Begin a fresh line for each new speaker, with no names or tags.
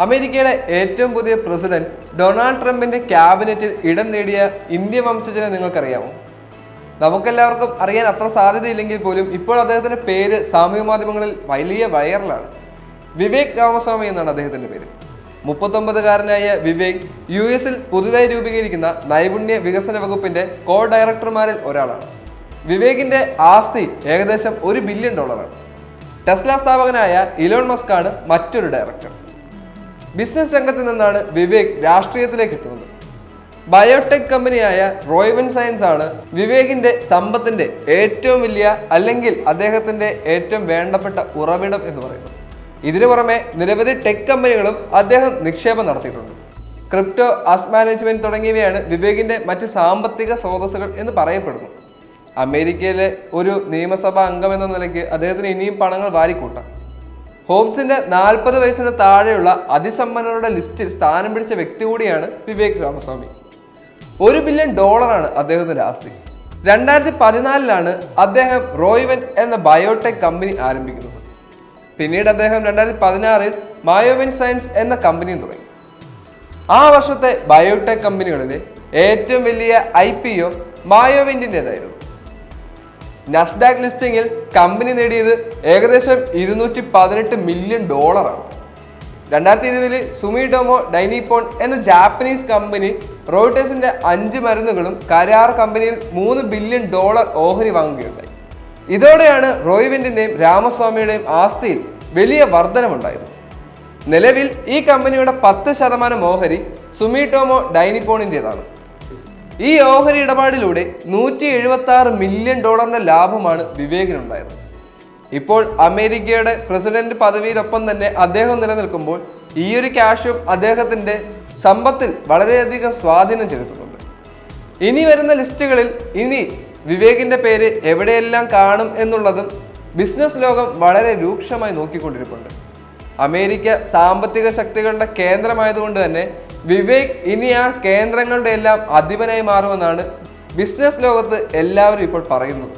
അമേരിക്കയുടെ ഏറ്റവും പുതിയ പ്രസിഡന്റ് ഡൊണാൾഡ് ട്രംപിന്റെ ക്യാബിനറ്റിൽ ഇടം നേടിയ ഇന്ത്യ വംശജനെ നിങ്ങൾക്കറിയാമോ? നമുക്കെല്ലാവർക്കും അറിയാൻ അത്ര സാധ്യതയില്ലെങ്കിൽ പോലും ഇപ്പോൾ അദ്ദേഹത്തിന്റെ പേര് സാമൂഹ്യ മാധ്യമങ്ങളിൽ വലിയ വൈറലാണ്. വിവേക് രാമസ്വാമി എന്നാണ് അദ്ദേഹത്തിന്റെ പേര്. 39-കാരനായ വിവേക് US-ൽ പുതുതായി രൂപീകരിക്കുന്ന നൈപുണ്യ വികസന വകുപ്പിന്റെ ഡയറക്ടർമാരിൽ ഒരാളാണ്. വിവേകിന്റെ ആസ്തി ഏകദേശം $1 ബില്യൺ. ടെസ്ല സ്ഥാപകനായ ഇലോൺ മസ്ക് ആണ് മറ്റൊരു ഡയറക്ടർ. ബിസിനസ് രംഗത്ത് നിന്നാണ് വിവേക് രാഷ്ട്രീയത്തിലേക്ക് എത്തുന്നത്. ബയോടെക് കമ്പനിയായ റോയ്വൻ സയൻസ് ആണ് വിവേകിന്റെ സമ്പത്തിന്റെ ഏറ്റവും വലിയ അല്ലെങ്കിൽ അദ്ദേഹത്തിന്റെ ഏറ്റവും വേണ്ടപ്പെട്ട ഉറവിടം എന്ന് പറയുന്നത്. ഇതിനു പുറമെ നിരവധി ടെക് കമ്പനികളും അദ്ദേഹം നിക്ഷേപം നടത്തിയിട്ടുണ്ട്. ക്രിപ്റ്റോ, അസറ്റ് മാനേജ്മെന്റ് തുടങ്ങിയവയാണ് വിവേകിന്റെ മറ്റ് സാമ്പത്തിക സ്രോതസ്സുകൾ എന്ന് പറയപ്പെടുന്നു. അമേരിക്കയിലെ ഒരു നിയമസഭാ അംഗം എന്ന നിലയ്ക്ക് അദ്ദേഹത്തിന് ഇനിയും പണങ്ങൾ വാരിക്കൂട്ടാം. ഹോബ്സിന്റെ 40 വയസ്സിന് താഴെയുള്ള അതിസമ്പന്നരുടെ ലിസ്റ്റിൽ സ്ഥാനം പിടിച്ച വ്യക്തി കൂടിയാണ് വിവേക് രാമസ്വാമി. $1 ബില്യൺ അദ്ദേഹത്തിന്റെ ആസ്തി. 2014-ലാണ് അദ്ദേഹം റോയ്വൻ എന്ന ബയോടെക് കമ്പനി ആരംഭിക്കുന്നത്. പിന്നീട് അദ്ദേഹം 2016-ൽ മായോവൻ സയൻസ് എന്ന കമ്പനിയും തുടങ്ങി. ആ വർഷത്തെ ബയോടെക് കമ്പനികളിലെ ഏറ്റവും വലിയ IPO മായോവെന്റിൻ്റെതായിരുന്നു. നസ്ഡാക്ക് ലിസ്റ്റിംഗിൽ കമ്പനി നേടിയത് ഏകദേശം $218 മില്യൺ. 2020-ൽ സുമിഡോമോ ഡൈനിപ്പോൺ എന്ന ജാപ്പനീസ് കമ്പനി റോയിട്ടേഴ്സിന്റെ 5 മരുന്നുകളും കരാർ കമ്പനിയിൽ $3 ബില്യൺ ഓഹരി വാങ്ങുകയുണ്ടായി. ഇതോടെയാണ് റോയ്വെന്റിന്റെയും രാമസ്വാമിയുടെയും ആസ്തിയിൽ വലിയ വർധനമുണ്ടായത്. നിലവിൽ ഈ കമ്പനിയുടെ 10% ഓഹരി സുമിടോമോ ഡൈനിപ്പോണിൻ്റെതാണ്. ഈ ഓഹരി ഇടപാടിലൂടെ $176 മില്യൺ ലാഭമാണ് വിവേകിനുണ്ടായത്. ഇപ്പോൾ അമേരിക്കയുടെ പ്രസിഡന്റ് പദവിയിലൊപ്പം തന്നെ അദ്ദേഹം നിലനിൽക്കുമ്പോൾ ഈ ഒരു ക്യാഷും അദ്ദേഹത്തിന്റെ സമ്പത്തിൽ വളരെയധികം സ്വാധീനം ചെലുത്തുന്നുണ്ട്. ഇനി വരുന്ന ലിസ്റ്റുകളിൽ ഇനി വിവേകിന്റെ പേര് എവിടെയെല്ലാം കാണും എന്നുള്ളതും ബിസിനസ് ലോകം വളരെ രൂക്ഷമായി നോക്കിക്കൊണ്ടിരിപ്പുണ്ട്. അമേരിക്ക സാമ്പത്തിക ശക്തികളുടെ കേന്ദ്രമായതുകൊണ്ട് തന്നെ വിവേക് ഇനി ആ കേന്ദ്രങ്ങളുടെ എല്ലാം അധിപനായി മാറുമെന്നാണ് ബിസിനസ് ലോകത്ത് എല്ലാവരും ഇപ്പോൾ പറയുന്നത്.